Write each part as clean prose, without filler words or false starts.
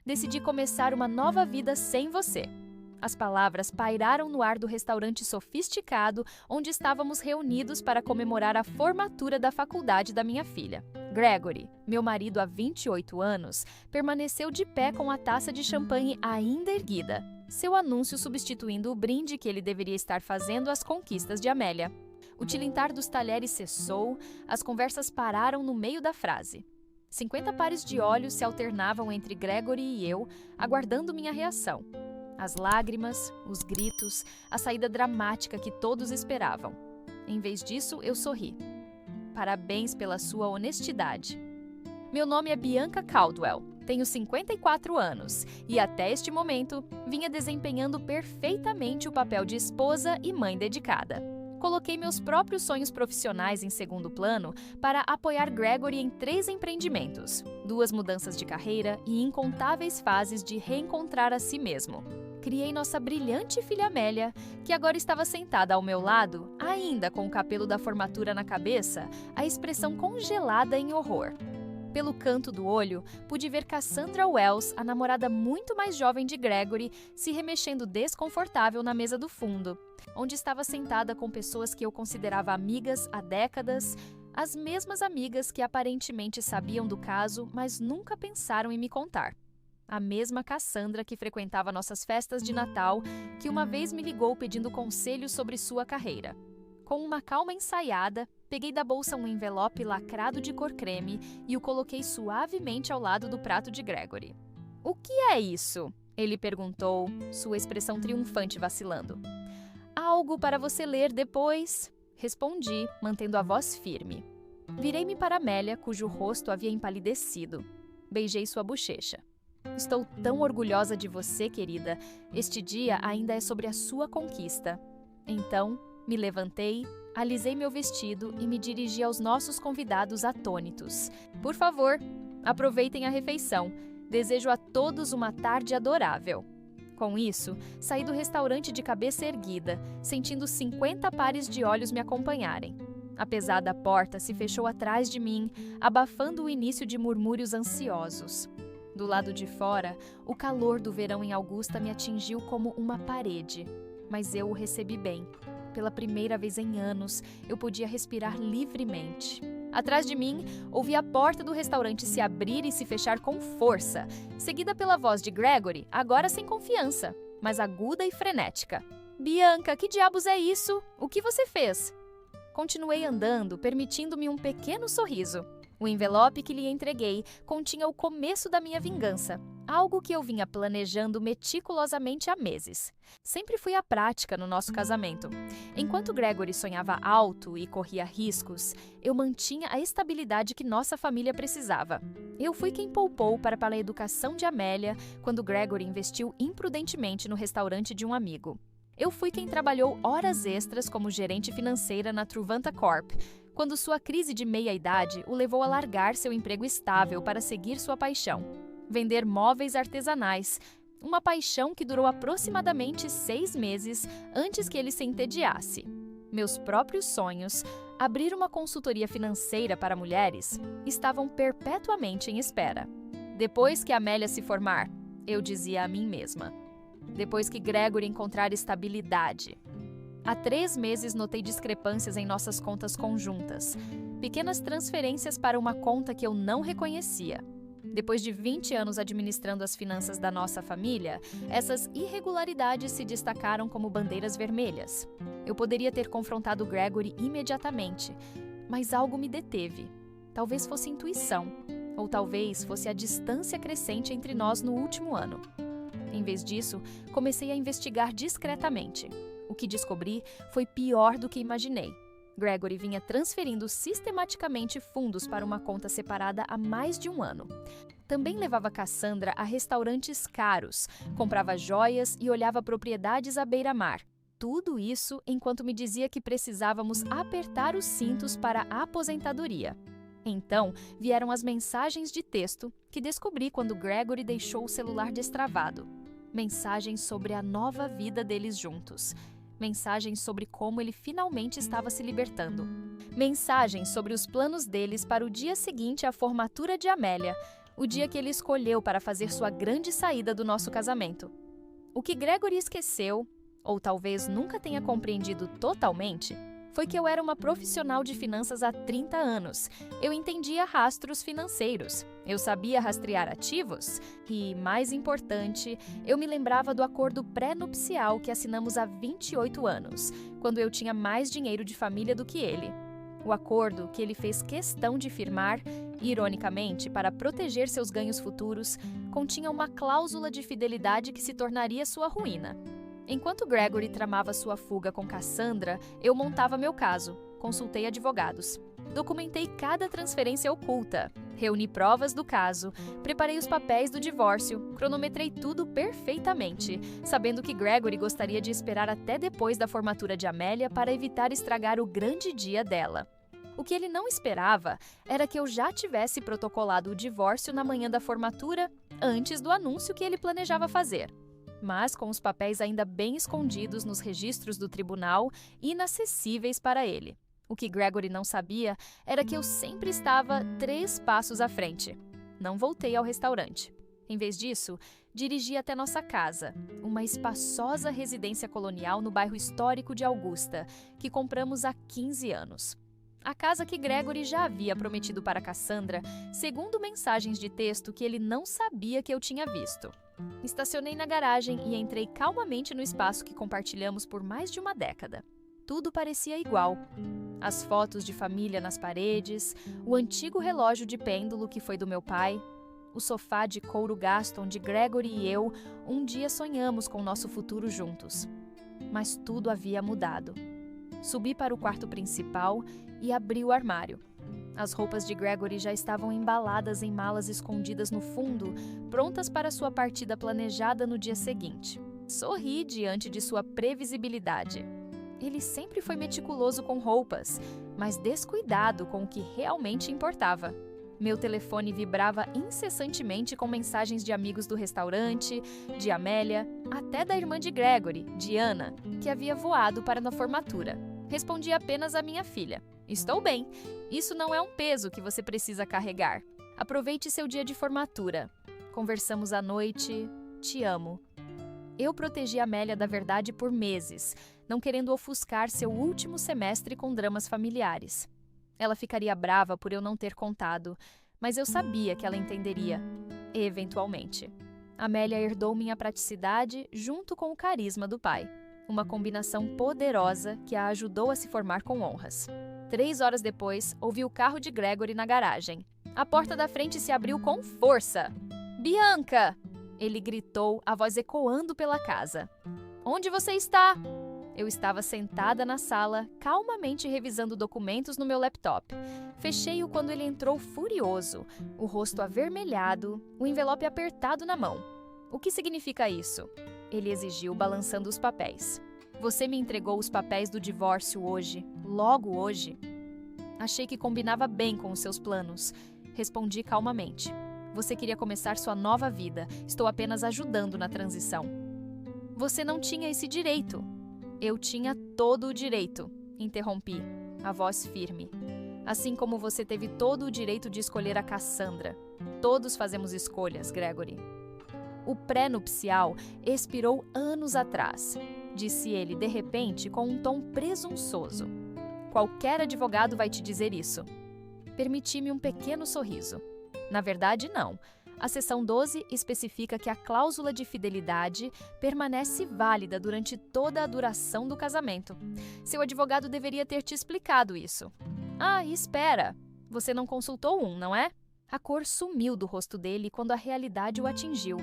Decidi começar uma nova vida sem você. As palavras pairaram no ar do restaurante sofisticado onde estávamos reunidos para comemorar a formatura da faculdade da minha filha. Gregory, meu marido há 28 anos, permaneceu de pé com a taça de champanhe ainda erguida, seu anúncio substituindo o brinde que ele deveria estar fazendo às conquistas de Amélia. O tilintar dos talheres cessou, as conversas pararam no meio da frase. 50 pares de olhos se alternavam entre Gregory e eu, aguardando minha reação. As lágrimas, os gritos, a saída dramática que todos esperavam. Em vez disso, eu sorri. Parabéns pela sua honestidade. Meu nome é Bianca Caldwell, tenho 54 anos e até este momento vinha desempenhando perfeitamente o papel de esposa e mãe dedicada. Coloquei meus próprios sonhos profissionais em segundo plano para apoiar Gregory em 3 empreendimentos, 2 mudanças de carreira e incontáveis fases de reencontrar a si mesmo. Criei nossa brilhante filha Amélia, que agora estava sentada ao meu lado, ainda com o capelo da formatura na cabeça, a expressão congelada em horror. Pelo canto do olho, pude ver Cassandra Wells, a namorada muito mais jovem de Gregory, se remexendo desconfortável na mesa do fundo, onde estava sentada com pessoas que eu considerava amigas há décadas, as mesmas amigas que aparentemente sabiam do caso, mas nunca pensaram em me contar. A mesma Cassandra que frequentava nossas festas de Natal, que uma vez me ligou pedindo conselhos sobre sua carreira. Com uma calma ensaiada, peguei da bolsa um envelope lacrado de cor creme e o coloquei suavemente ao lado do prato de Gregory. "O que é isso?" ele perguntou, sua expressão triunfante vacilando. "Algo para você ler depois", respondi, mantendo a voz firme. Virei-me para Amélia, cujo rosto havia empalidecido. Beijei sua bochecha. "Estou tão orgulhosa de você, querida. Este dia ainda é sobre a sua conquista." Então, me levantei, alisei meu vestido e me dirigi aos nossos convidados atônitos. "Por favor, aproveitem a refeição. Desejo a todos uma tarde adorável." Com isso, saí do restaurante de cabeça erguida, sentindo 50 pares de olhos me acompanharem. A pesada porta se fechou atrás de mim, abafando o início de murmúrios ansiosos. Do lado de fora, o calor do verão em Augusta me atingiu como uma parede, mas eu o recebi bem. Pela primeira vez em anos, eu podia respirar livremente. Atrás de mim, ouvi a porta do restaurante se abrir e se fechar com força, seguida pela voz de Gregory, agora sem confiança, mas aguda e frenética. "Bianca, que diabos é isso? O que você fez?" Continuei andando, permitindo-me um pequeno sorriso. O envelope que lhe entreguei continha o começo da minha vingança, algo que eu vinha planejando meticulosamente há meses. Sempre fui à prática no nosso casamento. Enquanto Gregory sonhava alto e corria riscos, eu mantinha a estabilidade que nossa família precisava. Eu fui quem poupou para a educação de Amélia quando Gregory investiu imprudentemente no restaurante de um amigo. Eu fui quem trabalhou horas extras como gerente financeira na Truvanta Corp, quando sua crise de meia-idade o levou a largar seu emprego estável para seguir sua paixão: vender móveis artesanais, uma paixão que durou aproximadamente 6 meses antes que ele se entediasse. Meus próprios sonhos, abrir uma consultoria financeira para mulheres, estavam perpetuamente em espera. Depois que Amélia se formar, eu dizia a mim mesma. Depois que Gregory encontrar estabilidade. Há 3 meses notei discrepâncias em nossas contas conjuntas. Pequenas transferências para uma conta que eu não reconhecia. Depois de 20 anos administrando as finanças da nossa família, essas irregularidades se destacaram como bandeiras vermelhas. Eu poderia ter confrontado Gregory imediatamente, mas algo me deteve. Talvez fosse intuição, ou talvez fosse a distância crescente entre nós no último ano. Em vez disso, comecei a investigar discretamente. O que descobri foi pior do que imaginei. Gregory vinha transferindo sistematicamente fundos para uma conta separada há mais de 1 ano. Também levava Cassandra a restaurantes caros, comprava joias e olhava propriedades à beira-mar. Tudo isso enquanto me dizia que precisávamos apertar os cintos para a aposentadoria. Então, vieram as mensagens de texto que descobri quando Gregory deixou o celular destravado. Mensagens sobre a nova vida deles juntos. Mensagens sobre como ele finalmente estava se libertando. Mensagens sobre os planos deles para o dia seguinte à formatura de Amélia, o dia que ele escolheu para fazer sua grande saída do nosso casamento. O que Gregory esqueceu, ou talvez nunca tenha compreendido totalmente, foi que eu era uma profissional de finanças há 30 anos. Eu entendia rastros financeiros, eu sabia rastrear ativos e, mais importante, eu me lembrava do acordo pré-nupcial que assinamos há 28 anos, quando eu tinha mais dinheiro de família do que ele. O acordo que ele fez questão de firmar, ironicamente, para proteger seus ganhos futuros, continha uma cláusula de fidelidade que se tornaria sua ruína. Enquanto Gregory tramava sua fuga com Cassandra, eu montava meu caso, consultei advogados. Documentei cada transferência oculta, reuni provas do caso, preparei os papéis do divórcio, cronometrei tudo perfeitamente, sabendo que Gregory gostaria de esperar até depois da formatura de Amélia para evitar estragar o grande dia dela. O que ele não esperava era que eu já tivesse protocolado o divórcio na manhã da formatura, antes do anúncio que ele planejava fazer. Mas com os papéis ainda bem escondidos nos registros do tribunal, inacessíveis para ele. O que Gregory não sabia era que eu sempre estava 3 passos à frente. Não voltei ao restaurante. Em vez disso, dirigi até nossa casa, uma espaçosa residência colonial no bairro histórico de Augusta, que compramos há 15 anos. A casa que Gregory já havia prometido para Cassandra, segundo mensagens de texto que ele não sabia que eu tinha visto. Estacionei na garagem e entrei calmamente no espaço que compartilhamos por mais de uma década. Tudo parecia igual. As fotos de família nas paredes, o antigo relógio de pêndulo que foi do meu pai, o sofá de couro gasto onde Gregory e eu um dia sonhamos com nosso futuro juntos. Mas tudo havia mudado. Subi para o quarto principal e abri o armário. As roupas de Gregory já estavam embaladas em malas escondidas no fundo, prontas para sua partida planejada no dia seguinte. Sorri diante de sua previsibilidade. Ele sempre foi meticuloso com roupas, mas descuidado com o que realmente importava. Meu telefone vibrava incessantemente com mensagens de amigos do restaurante, de Amélia, até da irmã de Gregory, Diana, que havia voado para a formatura. Respondi apenas à minha filha. Estou bem. Isso não é um peso que você precisa carregar. Aproveite seu dia de formatura. Conversamos à noite. Te amo. Eu protegi Amélia da verdade por meses, não querendo ofuscar seu último semestre com dramas familiares. Ela ficaria brava por eu não ter contado, mas eu sabia que ela entenderia, eventualmente. Amélia herdou minha praticidade junto com o carisma do pai. Uma combinação poderosa que a ajudou a se formar com honras. 3 horas depois, ouvi o carro de Gregory na garagem. A porta da frente se abriu com força. "Bianca!" Ele gritou, a voz ecoando pela casa. "Onde você está?" Eu estava sentada na sala, calmamente revisando documentos no meu laptop. Fechei-o quando ele entrou furioso, o rosto avermelhado, o envelope apertado na mão. "O que significa isso?" Ele exigiu, balançando os papéis. "Você me entregou os papéis do divórcio hoje, logo hoje." Achei que combinava bem com os seus planos. Respondi calmamente. "Você queria começar sua nova vida. Estou apenas ajudando na transição." "Você não tinha esse direito." "Eu tinha todo o direito", interrompi, a voz firme. "Assim como você teve todo o direito de escolher a Cassandra. Todos fazemos escolhas, Gregory." "O pré-nupcial expirou anos atrás", disse ele de repente com um tom presunçoso. "Qualquer advogado vai te dizer isso." Permiti-me um pequeno sorriso. Na verdade, não. A seção 12 especifica que a cláusula de fidelidade permanece válida durante toda a duração do casamento. Seu advogado deveria ter te explicado isso. "Ah, espera! Você não consultou um, não é?" A cor sumiu do rosto dele quando a realidade o atingiu.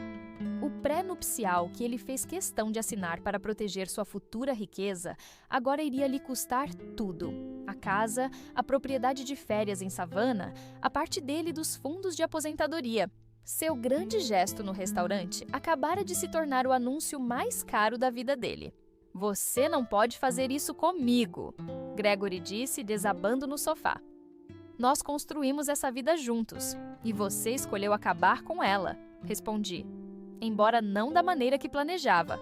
O pré-nupcial que ele fez questão de assinar para proteger sua futura riqueza agora iria lhe custar tudo. A casa, a propriedade de férias em Savannah, a parte dele dos fundos de aposentadoria. Seu grande gesto no restaurante acabara de se tornar o anúncio mais caro da vida dele. "Você não pode fazer isso comigo", Gregory disse, desabando no sofá. "Nós construímos essa vida juntos, e você escolheu acabar com ela", respondi, embora não da maneira que planejava.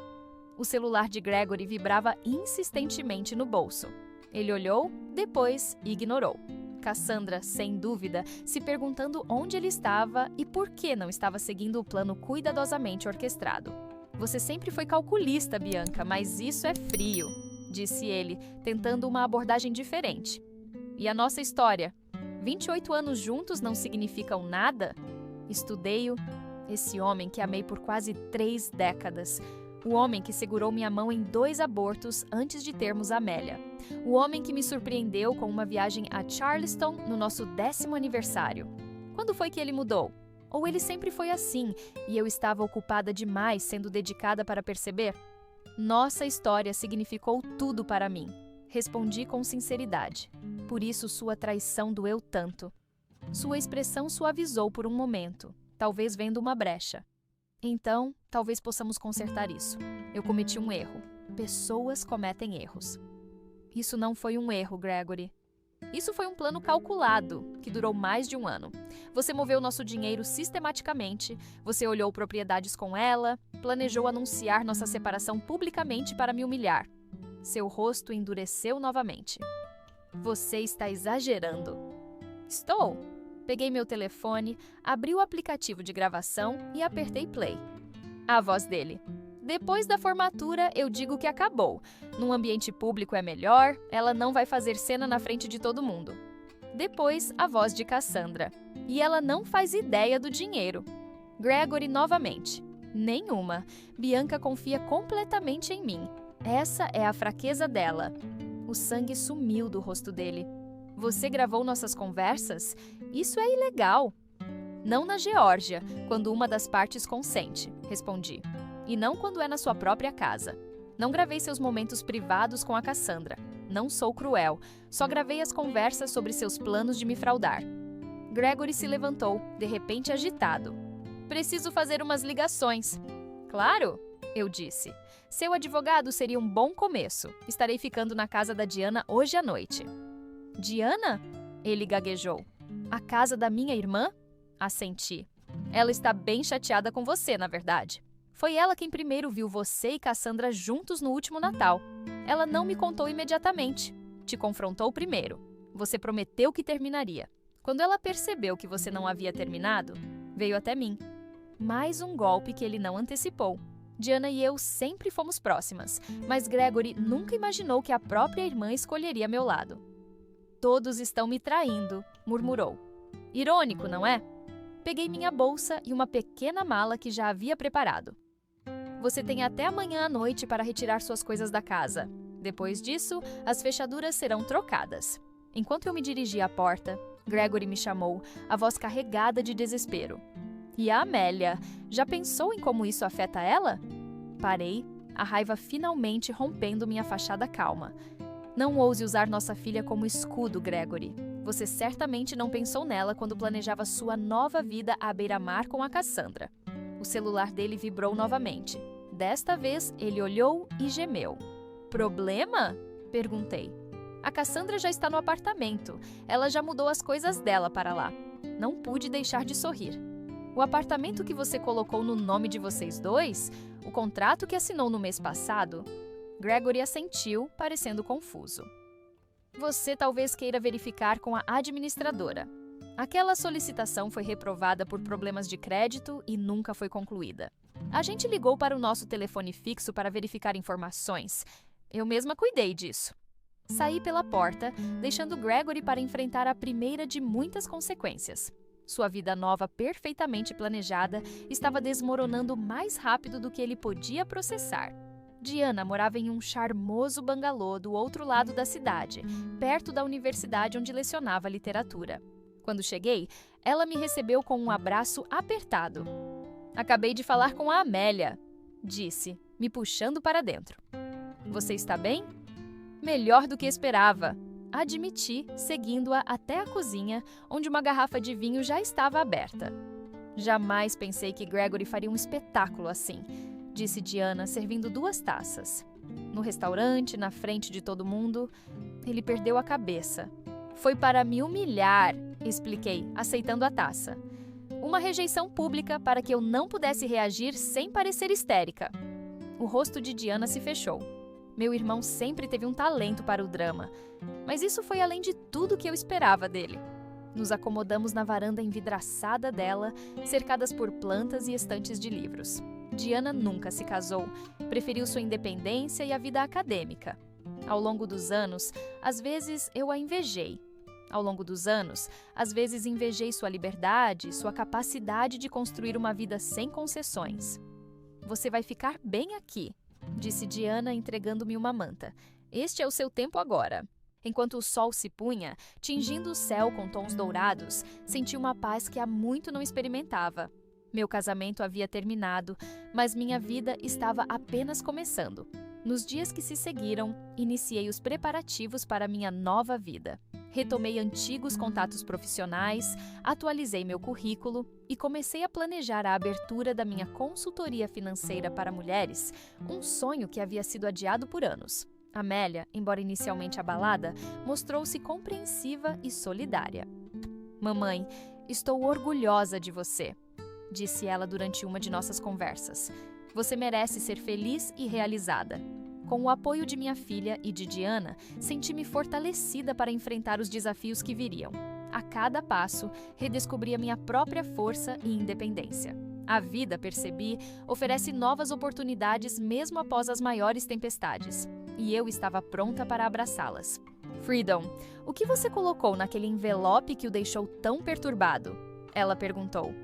O celular de Gregory vibrava insistentemente no bolso. Ele olhou, depois ignorou. Cassandra, sem dúvida, se perguntando onde ele estava e por que não estava seguindo o plano cuidadosamente orquestrado. Você sempre foi calculista, Bianca, mas isso é frio, disse ele, tentando uma abordagem diferente. E a nossa história? 28 anos juntos não significam nada? Estudei-o, esse homem que amei por quase 3 décadas. O homem que segurou minha mão em 2 abortos antes de termos Amélia. O homem que me surpreendeu com uma viagem a Charleston no nosso 10º aniversário. Quando foi que ele mudou? Ou ele sempre foi assim e eu estava ocupada demais sendo dedicada para perceber? Nossa história significou tudo para mim. Respondi com sinceridade. Por isso sua traição doeu tanto. Sua expressão suavizou por um momento, talvez vendo uma brecha. Então, talvez possamos consertar isso. Eu cometi um erro. Pessoas cometem erros. Isso não foi um erro, Gregory. Isso foi um plano calculado, que durou mais de 1 ano. Você moveu nosso dinheiro sistematicamente, você olhou propriedades com ela, planejou anunciar nossa separação publicamente para me humilhar. Seu rosto endureceu novamente. Você está exagerando. Estou. Peguei meu telefone, abri o aplicativo de gravação e apertei play. A voz dele. Depois da formatura, eu digo que acabou. Num ambiente público é melhor, ela não vai fazer cena na frente de todo mundo. Depois, a voz de Cassandra. E ela não faz ideia do dinheiro. Gregory novamente. Nenhuma. Bianca confia completamente em mim. Essa é a fraqueza dela. O sangue sumiu do rosto dele. Você gravou nossas conversas? Isso é ilegal. Não na Geórgia, quando uma das partes consente, respondi. E não quando é na sua própria casa. Não gravei seus momentos privados com a Cassandra. Não sou cruel. Só gravei as conversas sobre seus planos de me fraudar. Gregory se levantou, de repente agitado. Preciso fazer umas ligações. Claro, eu disse. Seu advogado seria um bom começo. Estarei ficando na casa da Diana hoje à noite. Diana? Ele gaguejou. A casa da minha irmã? Assenti. Ela está bem chateada com você, na verdade. Foi ela quem primeiro viu você e Cassandra juntos no último Natal. Ela não me contou imediatamente. Te confrontou primeiro. Você prometeu que terminaria. Quando ela percebeu que você não havia terminado, veio até mim. Mais um golpe que ele não antecipou. Diana e eu sempre fomos próximas, mas Gregory nunca imaginou que a própria irmã escolheria meu lado. Todos estão me traindo, murmurou. Irônico, não é? Peguei minha bolsa e uma pequena mala que já havia preparado. Você tem até amanhã à noite para retirar suas coisas da casa. Depois disso, as fechaduras serão trocadas. Enquanto eu me dirigia à porta, Gregory me chamou, a voz carregada de desespero. E a Amélia? Já pensou em como isso afeta ela? Parei, a raiva finalmente rompendo minha fachada calma. Não ouse usar nossa filha como escudo, Gregory. Você certamente não pensou nela quando planejava sua nova vida à beira-mar com a Cassandra. O celular dele vibrou novamente. Desta vez, ele olhou e gemeu. Problema? Perguntei. A Cassandra já está no apartamento. Ela já mudou as coisas dela para lá. Não pude deixar de sorrir. O apartamento que você colocou no nome de vocês dois? O contrato que assinou no mês passado? Gregory assentiu, parecendo confuso. Você talvez queira verificar com a administradora. Aquela solicitação foi reprovada por problemas de crédito e nunca foi concluída. A gente ligou para o nosso telefone fixo para verificar informações. Eu mesma cuidei disso. Saí pela porta, deixando Gregory para enfrentar a primeira de muitas consequências. Sua vida nova, perfeitamente planejada, estava desmoronando mais rápido do que ele podia processar. Diana morava em um charmoso bangalô do outro lado da cidade, perto da universidade onde lecionava literatura. Quando cheguei, ela me recebeu com um abraço apertado. Acabei de falar com a Amélia, disse, me puxando para dentro. Você está bem? Melhor do que esperava, admiti, seguindo-a até a cozinha, onde uma garrafa de vinho já estava aberta. Jamais pensei que Gregory faria um espetáculo assim, disse Diana, servindo 2 taças. No restaurante, na frente de todo mundo, ele perdeu a cabeça. Foi para me humilhar, expliquei, aceitando a taça. Uma rejeição pública para que eu não pudesse reagir sem parecer histérica. O rosto de Diana se fechou. Meu irmão sempre teve um talento para o drama, mas isso foi além de tudo que eu esperava dele. Nos acomodamos na varanda envidraçada dela, cercadas por plantas e estantes de livros. Diana nunca se casou, preferiu sua independência e a vida acadêmica. Ao longo dos anos, às vezes eu a invejei. Ao longo dos anos, às vezes invejei sua liberdade, sua capacidade de construir uma vida sem concessões. Você vai ficar bem aqui, disse Diana, entregando-me uma manta. Este é o seu tempo agora. Enquanto o sol se punha, tingindo o céu com tons dourados, senti uma paz que há muito não experimentava. Meu casamento havia terminado, mas minha vida estava apenas começando. Nos dias que se seguiram, iniciei os preparativos para minha nova vida. Retomei antigos contatos profissionais, atualizei meu currículo e comecei a planejar a abertura da minha consultoria financeira para mulheres, um sonho que havia sido adiado por anos. Amélia, embora inicialmente abalada, mostrou-se compreensiva e solidária. "Mamãe, estou orgulhosa de você", disse ela durante uma de nossas conversas. "Você merece ser feliz e realizada." Com o apoio de minha filha e de Diana, senti-me fortalecida para enfrentar os desafios que viriam. A cada passo, redescobria minha própria força e independência. A vida, percebi, oferece novas oportunidades mesmo após as maiores tempestades, e eu estava pronta para abraçá-las. "Freedom, o que você colocou naquele envelope que o deixou tão perturbado?" ela perguntou.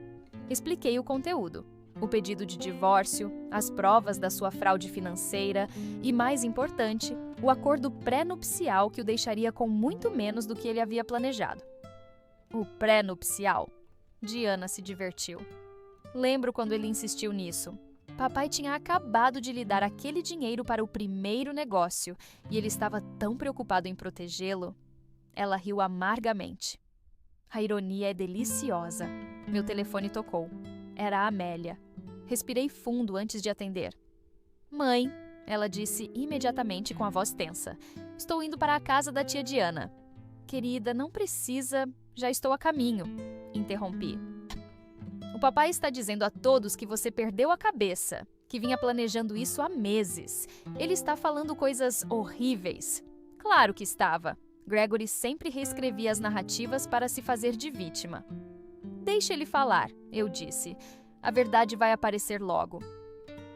Expliquei o conteúdo. O pedido de divórcio, as provas da sua fraude financeira e, mais importante, o acordo pré-nupcial que o deixaria com muito menos do que ele havia planejado. "O pré-nupcial?" Diana se divertiu. "Lembro quando ele insistiu nisso. Papai tinha acabado de lhe dar aquele dinheiro para o primeiro negócio e ele estava tão preocupado em protegê-lo." Ela riu amargamente. A ironia é deliciosa. Meu telefone tocou. Era a Amélia. Respirei fundo antes de atender. "Mãe", ela disse imediatamente com a voz tensa. "Estou indo para a casa da tia Diana." "Querida, não precisa, já estou a caminho", interrompi. "O papai está dizendo a todos que você perdeu a cabeça, que vinha planejando isso há meses. Ele está falando coisas horríveis." Claro que estava. Gregory sempre reescrevia as narrativas para se fazer de vítima. "Deixe ele falar", eu disse. "A verdade vai aparecer logo."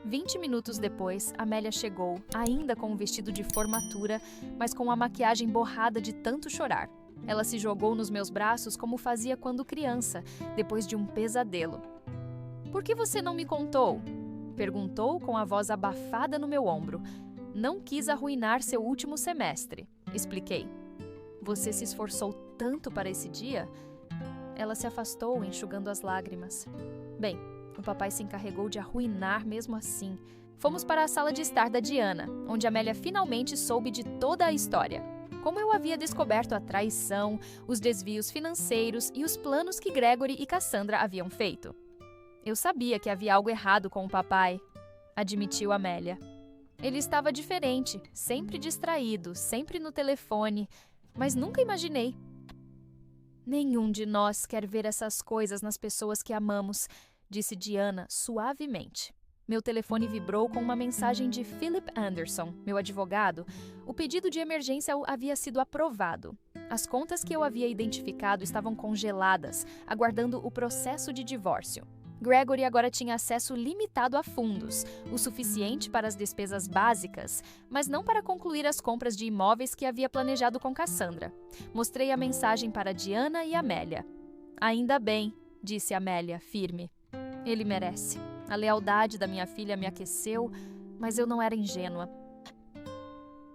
20 minutos depois, Amélia chegou, ainda com um vestido de formatura, mas com a maquiagem borrada de tanto chorar. Ela se jogou nos meus braços como fazia quando criança, depois de um pesadelo. "Por que você não me contou?" perguntou com a voz abafada no meu ombro. "Não quis arruinar seu último semestre", expliquei. "Você se esforçou tanto para esse dia?" Ela se afastou, enxugando as lágrimas. Bem, o papai se encarregou de arruinar mesmo assim. Fomos para a sala de estar da Diana, onde Amélia finalmente soube de toda a história. Como eu havia descoberto a traição, os desvios financeiros e os planos que Gregory e Cassandra haviam feito. "Eu sabia que havia algo errado com o papai", admitiu Amélia. "Ele estava diferente, sempre distraído, sempre no telefone, mas nunca imaginei." "Nenhum de nós quer ver essas coisas nas pessoas que amamos", disse Diana suavemente. Meu telefone vibrou com uma mensagem de Philip Anderson, meu advogado. O pedido de emergência havia sido aprovado. As contas que eu havia identificado estavam congeladas, aguardando o processo de divórcio. Gregory agora tinha acesso limitado a fundos, o suficiente para as despesas básicas, mas não para concluir as compras de imóveis que havia planejado com Cassandra. Mostrei a mensagem para Diana e Amélia. "Ainda bem", disse Amélia, firme. "Ele merece. A lealdade da minha filha me aqueceu, mas eu não era ingênua."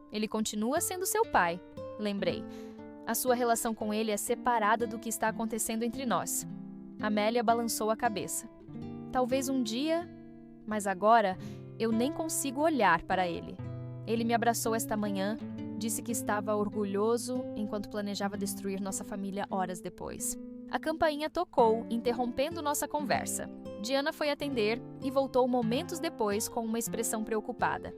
"Ele continua sendo seu pai", lembrei. "A sua relação com ele é separada do que está acontecendo entre nós." Amélia balançou a cabeça. "Talvez um dia, mas agora eu nem consigo olhar para ele." Ele me abraçou esta manhã, disse que estava orgulhoso enquanto planejava destruir nossa família horas depois. A campainha tocou, interrompendo nossa conversa. Diana foi atender e voltou momentos depois com uma expressão preocupada.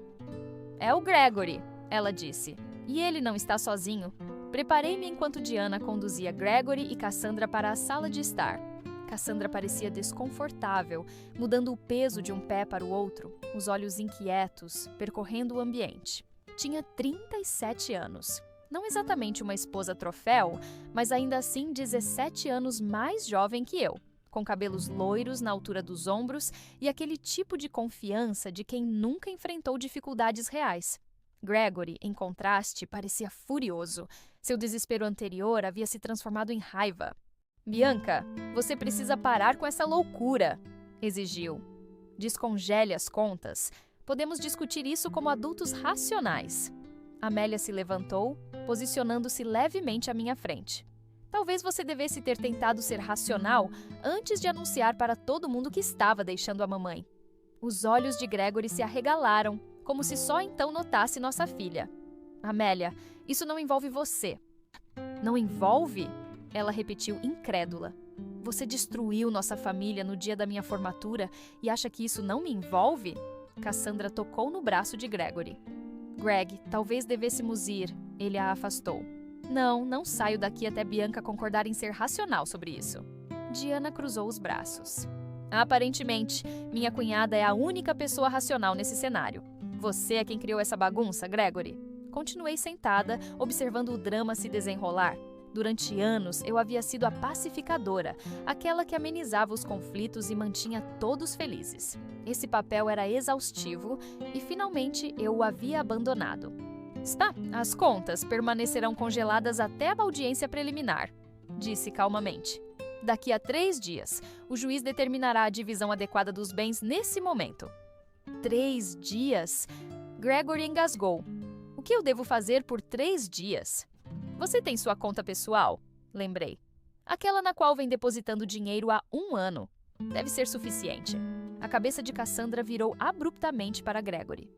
"É o Gregory", ela disse. "E ele não está sozinho." Preparei-me enquanto Diana conduzia Gregory e Cassandra para a sala de estar. Cassandra parecia desconfortável, mudando o peso de um pé para o outro, os olhos inquietos, percorrendo o ambiente. tinha 37 anos. Não exatamente uma esposa troféu, mas ainda assim 17 anos mais jovem que eu, com cabelos loiros na altura dos ombros e aquele tipo de confiança de quem nunca enfrentou dificuldades reais. Gregory, em contraste, parecia furioso. Seu desespero anterior havia se transformado em raiva. "Bianca, você precisa parar com essa loucura", exigiu. "Descongele as contas. Podemos discutir isso como adultos racionais." Amélia se levantou, posicionando-se levemente à minha frente. "Talvez você devesse ter tentado ser racional antes de anunciar para todo mundo que estava deixando a mamãe." Os olhos de Gregory se arregalaram, como se só então notasse nossa filha. "Amélia, isso não envolve você." "Não envolve?" Ela repetiu incrédula. "Você destruiu nossa família no dia da minha formatura e acha que isso não me envolve?" Cassandra tocou no braço de Gregory. "Greg, talvez devêssemos ir." Ele a afastou. Não saio daqui até Bianca concordar em ser racional sobre isso." Diana cruzou os braços. "Aparentemente, minha cunhada é a única pessoa racional nesse cenário. Você é quem criou essa bagunça, Gregory." Continuei sentada, observando o drama se desenrolar. Durante anos, eu havia sido a pacificadora, aquela que amenizava os conflitos e mantinha todos felizes. Esse papel era exaustivo e, finalmente, eu o havia abandonado. "Está, as contas permanecerão congeladas até a audiência preliminar", disse calmamente. "Daqui a 3 dias, o juiz determinará a divisão adequada dos bens nesse momento." 3 dias? Gregory engasgou. "O que eu devo fazer por 3 dias?" "Você tem sua conta pessoal?" lembrei. "Aquela na qual vem depositando dinheiro há 1 ano. Deve ser suficiente." A cabeça de Cassandra virou abruptamente para Gregory.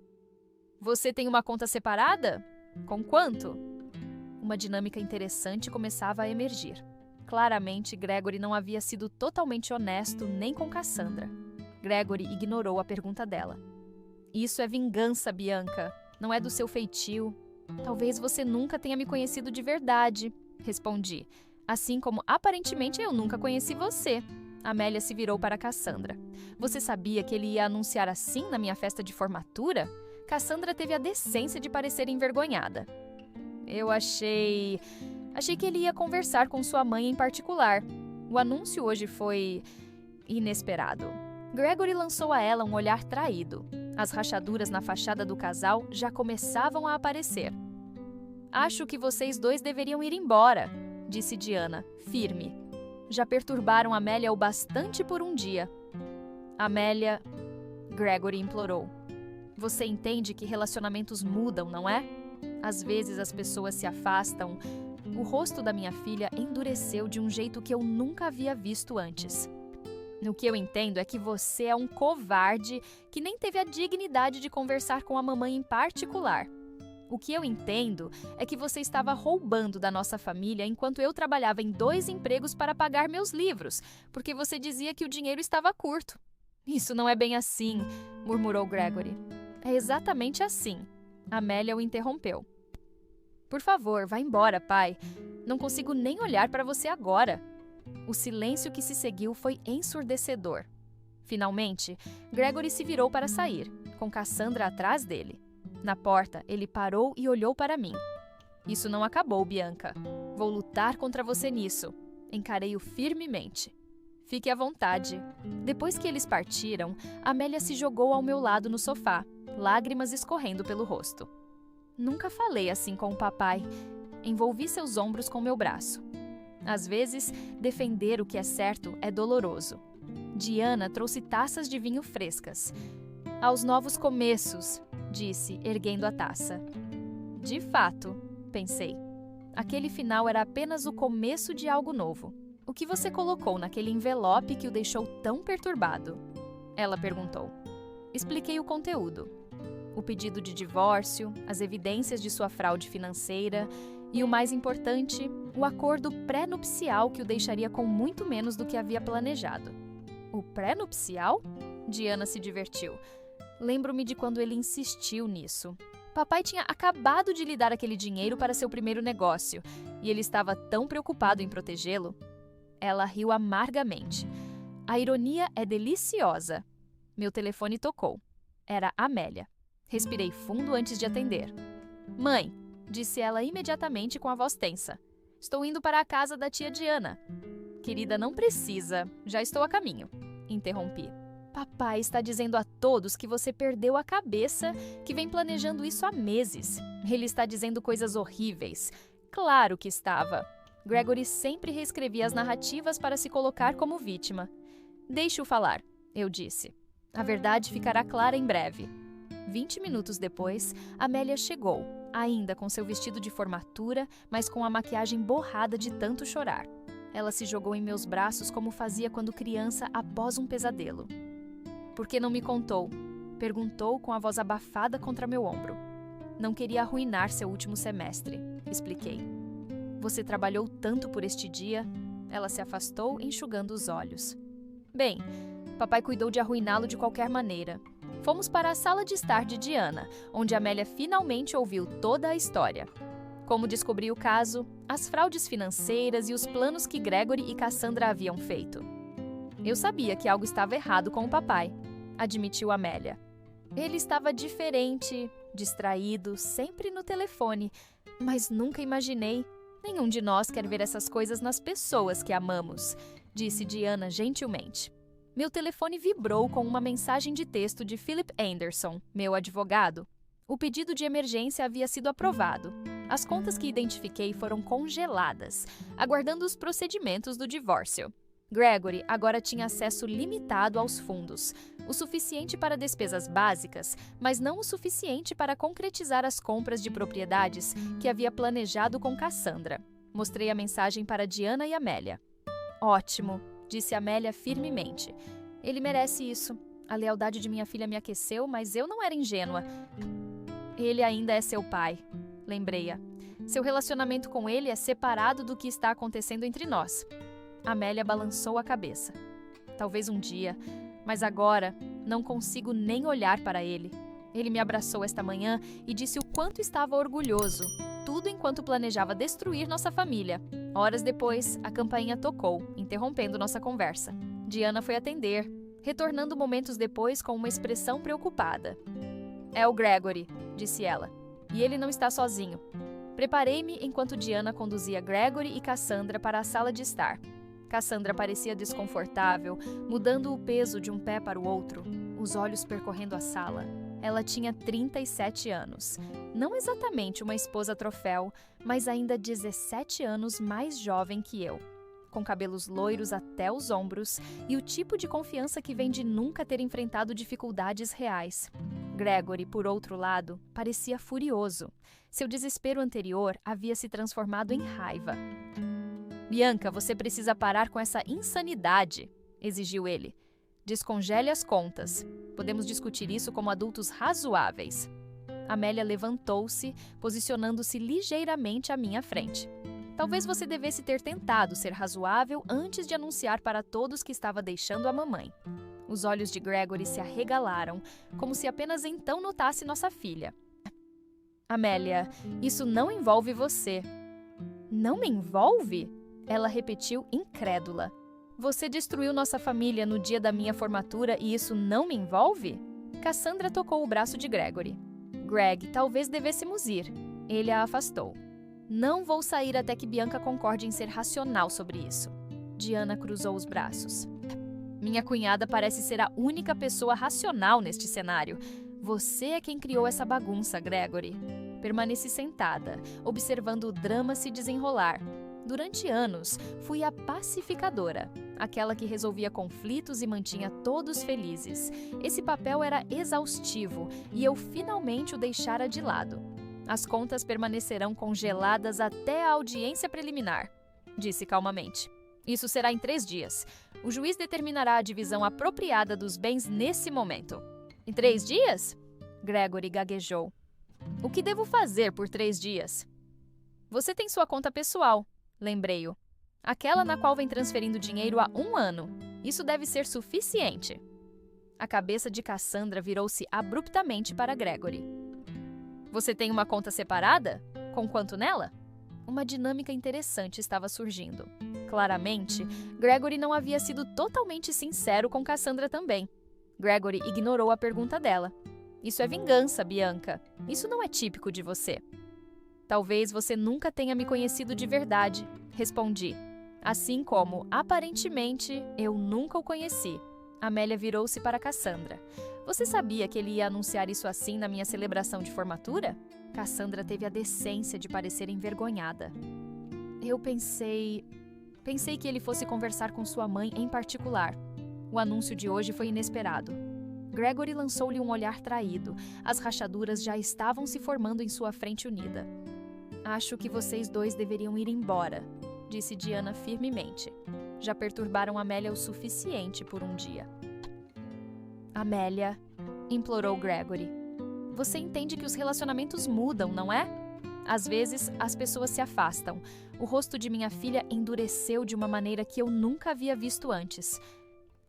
"Você tem uma conta separada? Com quanto?" Uma dinâmica interessante começava a emergir. Claramente, Gregory não havia sido totalmente honesto nem com Cassandra. Gregory ignorou a pergunta dela. "Isso é vingança, Bianca. Não é do seu feitio." "Talvez você nunca tenha me conhecido de verdade", respondi. "Assim como aparentemente eu nunca conheci você." Amélia se virou para Cassandra. "Você sabia que ele ia anunciar assim na minha festa de formatura?" Cassandra teve a decência de parecer envergonhada. "Eu achei que ele ia conversar com sua mãe em particular. O anúncio hoje foi inesperado." Gregory lançou a ela um olhar traído. As rachaduras na fachada do casal já começavam a aparecer. "Acho que vocês dois deveriam ir embora", disse Diana, firme. "Já perturbaram Amélia o bastante por um dia." "Amélia", Gregory implorou. "Você entende que relacionamentos mudam, não é? Às vezes as pessoas se afastam." O rosto da minha filha endureceu de um jeito que eu nunca havia visto antes. "O que eu entendo é que você é um covarde que nem teve a dignidade de conversar com a mamãe em particular. O que eu entendo é que você estava roubando da nossa família enquanto eu trabalhava em 2 empregos para pagar meus livros, porque você dizia que o dinheiro estava curto." "Isso não é bem assim", murmurou Gregory. "É exatamente assim." Amélia o interrompeu. "Por favor, vá embora, pai. Não consigo nem olhar para você agora." O silêncio que se seguiu foi ensurdecedor. Finalmente, Gregory se virou para sair, com Cassandra atrás dele. Na porta, ele parou e olhou para mim. "Isso não acabou, Bianca. Vou lutar contra você nisso." Encarei-o firmemente. "Fique à vontade." Depois que eles partiram, Amélia se jogou ao meu lado no sofá, lágrimas escorrendo pelo rosto. Nunca falei assim com o papai. Envolvi seus ombros com meu braço. Às vezes, defender o que é certo é doloroso. Diana trouxe taças de vinho frescas. "Aos novos começos", disse, erguendo a taça. De fato, pensei. Aquele final era apenas o começo de algo novo. "O que você colocou naquele envelope que o deixou tão perturbado?" Ela perguntou. Expliquei o conteúdo. O pedido de divórcio, as evidências de sua fraude financeira e, o mais importante, o acordo pré-nupcial que o deixaria com muito menos do que havia planejado. "O pré-nupcial?" Diana se divertiu. "Lembro-me de quando ele insistiu nisso. Papai tinha acabado de lhe dar aquele dinheiro para seu primeiro negócio, e ele estava tão preocupado em protegê-lo." Ela riu amargamente. "A ironia é deliciosa." Meu telefone tocou. Era Amélia. Respirei fundo antes de atender. Mãe, disse ela imediatamente com a voz tensa. Estou indo para a casa da tia Diana. Querida, não precisa. Já estou a caminho. Interrompi. Papai está dizendo a todos que você perdeu a cabeça, que vem planejando isso há meses. Ele está dizendo coisas horríveis. Claro que estava. Gregory sempre reescrevia as narrativas para se colocar como vítima. Deixe-o falar, eu disse. A verdade ficará clara em breve. 20 minutos depois, Amélia chegou, ainda com seu vestido de formatura, mas com a maquiagem borrada de tanto chorar. Ela se jogou em meus braços como fazia quando criança após um pesadelo. Por que não me contou? Perguntou com a voz abafada contra meu ombro. Não queria arruinar seu último semestre, expliquei. Você trabalhou tanto por este dia? Ela se afastou, enxugando os olhos. Bem, papai cuidou de arruiná-lo de qualquer maneira. Fomos para a sala de estar de Diana, onde Amélia finalmente ouviu toda a história. Como descobriu o caso, as fraudes financeiras e os planos que Gregory e Cassandra haviam feito. Eu sabia que algo estava errado com o papai, admitiu Amélia. Ele estava diferente, distraído, sempre no telefone, mas nunca imaginei. Nenhum de nós quer ver essas coisas nas pessoas que amamos, disse Diana gentilmente. Meu telefone vibrou com uma mensagem de texto de Philip Anderson, meu advogado. O pedido de emergência havia sido aprovado. As contas que identifiquei foram congeladas, aguardando os procedimentos do divórcio. Gregory agora tinha acesso limitado aos fundos, o suficiente para despesas básicas, mas não o suficiente para concretizar as compras de propriedades que havia planejado com Cassandra. Mostrei a mensagem para Diana e Amélia. Ótimo, disse Amélia firmemente. Ele merece isso. A lealdade de minha filha me aqueceu, mas eu não era ingênua. Ele ainda é seu pai, lembrei-a. Seu relacionamento com ele é separado do que está acontecendo entre nós. Amélia balançou a cabeça. Talvez um dia, mas agora não consigo nem olhar para ele. Ele me abraçou esta manhã e disse o quanto estava orgulhoso, tudo enquanto planejava destruir nossa família. Horas depois, a campainha tocou, interrompendo nossa conversa. Diana foi atender, retornando momentos depois com uma expressão preocupada. É o Gregory, disse ela, e ele não está sozinho. Preparei-me enquanto Diana conduzia Gregory e Cassandra para a sala de estar. Cassandra parecia desconfortável, mudando o peso de um pé para o outro, os olhos percorrendo a sala. Ela tinha 37 anos. Não exatamente uma esposa troféu, mas ainda 17 anos mais jovem que eu. Com cabelos loiros até os ombros e o tipo de confiança que vem de nunca ter enfrentado dificuldades reais. Gregory, por outro lado, parecia furioso. Seu desespero anterior havia se transformado em raiva. Bianca, você precisa parar com essa insanidade, exigiu ele. Descongele as contas. Podemos discutir isso como adultos razoáveis. Amélia levantou-se, posicionando-se ligeiramente à minha frente. Talvez você devesse ter tentado ser razoável antes de anunciar para todos que estava deixando a mamãe. Os olhos de Gregory se arregalaram, como se apenas então notasse nossa filha. Amélia, isso não envolve você. Não me envolve? Ela repetiu incrédula. Você destruiu nossa família no dia da minha formatura e isso não me envolve? Cassandra tocou o braço de Gregory. Greg, talvez devêssemos ir. Ele a afastou. Não vou sair até que Bianca concorde em ser racional sobre isso. Diana cruzou os braços. Minha cunhada parece ser a única pessoa racional neste cenário. Você é quem criou essa bagunça, Gregory. Permaneci sentada, observando o drama se desenrolar. Durante anos, fui a pacificadora, aquela que resolvia conflitos e mantinha todos felizes. Esse papel era exaustivo e eu finalmente o deixara de lado. As contas permanecerão congeladas até a audiência preliminar, disse calmamente. Isso será em 3 dias. O juiz determinará a divisão apropriada dos bens nesse momento. Em 3 dias? Gregory gaguejou. O que devo fazer por 3 dias? Você tem sua conta pessoal, lembrei-o. Aquela na qual vem transferindo dinheiro há 1 ano. Isso deve ser suficiente. A cabeça de Cassandra virou-se abruptamente para Gregory. Você tem uma conta separada? Com quanto nela? Uma dinâmica interessante estava surgindo. Claramente, Gregory não havia sido totalmente sincero com Cassandra também. Gregory ignorou a pergunta dela. Isso é vingança, Bianca. Isso não é típico de você. Talvez você nunca tenha me conhecido de verdade, respondi. Assim como, aparentemente, eu nunca o conheci. Amélia virou-se para Cassandra. Você sabia que ele ia anunciar isso assim na minha celebração de formatura? Cassandra teve a decência de parecer envergonhada. Eu pensei que ele fosse conversar com sua mãe em particular. O anúncio de hoje foi inesperado. Gregory lançou-lhe um olhar traído. As rachaduras já estavam se formando em sua frente unida. Acho que vocês dois deveriam ir embora, disse Diana firmemente. Já perturbaram Amélia o suficiente por um dia. Amélia, implorou Gregory. Você entende que os relacionamentos mudam, não é? Às vezes, as pessoas se afastam. O rosto de minha filha endureceu de uma maneira que eu nunca havia visto antes.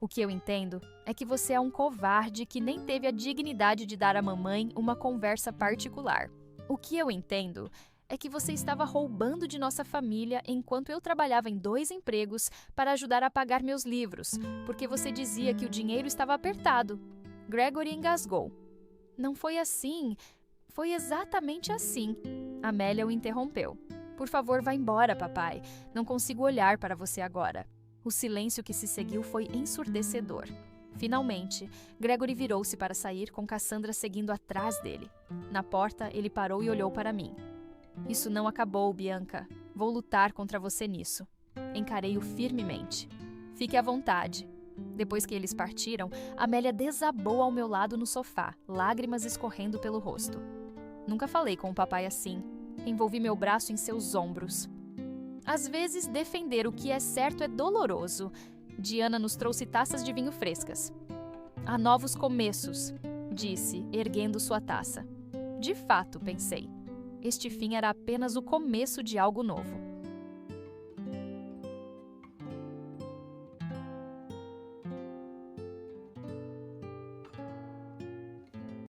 O que eu entendo é que você é um covarde que nem teve a dignidade de dar à mamãe uma conversa particular. O que eu entendo é que você estava roubando de nossa família enquanto eu trabalhava em 2 empregos para ajudar a pagar meus livros, porque você dizia que o dinheiro estava apertado. Gregory engasgou. Não foi assim. Foi exatamente assim. Amélia o interrompeu. Por favor, vá embora, papai. Não consigo olhar para você agora. O silêncio que se seguiu foi ensurdecedor. Finalmente, Gregory virou-se para sair com Cassandra seguindo atrás dele. Na porta, ele parou e olhou para mim. Isso não acabou, Bianca. Vou lutar contra você nisso. Encarei-o firmemente. Fique à vontade. Depois que eles partiram, Amélia desabou ao meu lado no sofá, lágrimas escorrendo pelo rosto. Nunca falei com o papai assim. Envolvi meu braço em seus ombros. Às vezes, defender o que é certo é doloroso. Diana nos trouxe taças de vinho frescas. Há novos começos, disse, erguendo sua taça. De fato, pensei. Este fim era apenas o começo de algo novo.